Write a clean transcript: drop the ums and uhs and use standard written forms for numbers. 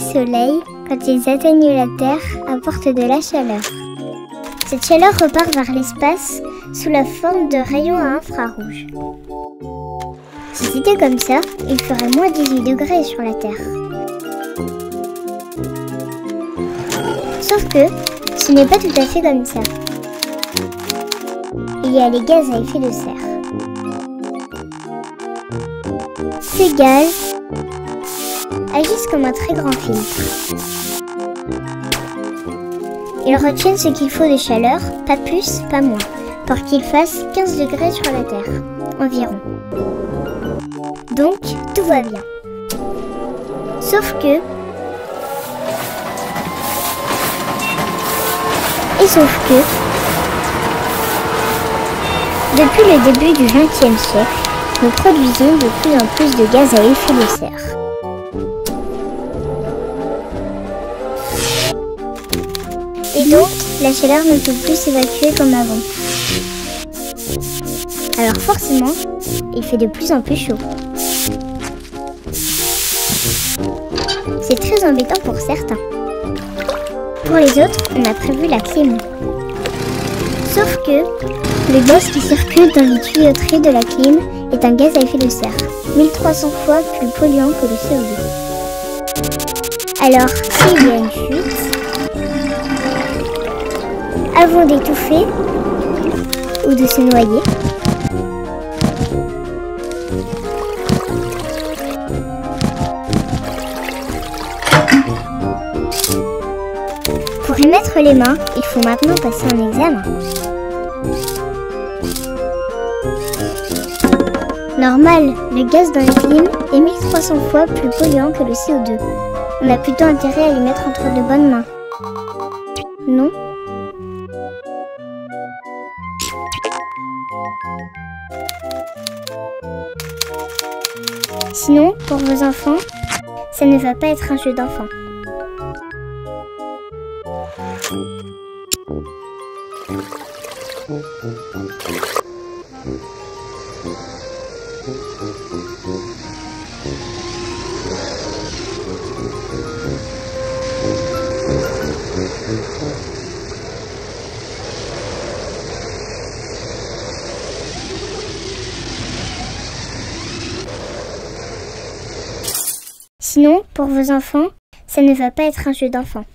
soleil, quand ils atteignent la Terre, apportent de la chaleur. Cette chaleur repart vers l'espace sous la forme de rayons à infrarouge. Si c'était comme ça, il ferait moins 18 degrés sur la Terre. Sauf que ce n'est pas tout à fait comme ça. Il y a les gaz à effet de serre. Ces gaz agissent comme un très grand filtre. Ils retiennent ce qu'il faut de chaleur, pas plus, pas moins, pour qu'il fasse 15 degrés sur la Terre, environ. Donc, tout va bien. Sauf que... depuis le début du XXe siècle, nous produisons de plus en plus de gaz à effet de serre. Et donc, la chaleur ne peut plus s'évacuer comme avant. Alors forcément, il fait de plus en plus chaud. C'est très embêtant pour certains. Pour les autres, on a prévu la clim. Sauf que le gaz qui circule dans les tuyauteries de la clim est un gaz à effet de serre, 1300 fois plus polluant que le CO2. Alors, s'il y a une fuite, avant d'étouffer ou de se noyer, pour y mettre les mains, il faut maintenant passer un examen. Normal, le gaz dans la clim est 1300 fois plus polluant que le CO2. On a plutôt intérêt à les mettre entre de bonnes mains. Non ? Sinon, pour vos enfants, ça ne va pas être un jeu d'enfant. Sinon, pour vos enfants, ça ne va pas être un jeu d'enfant.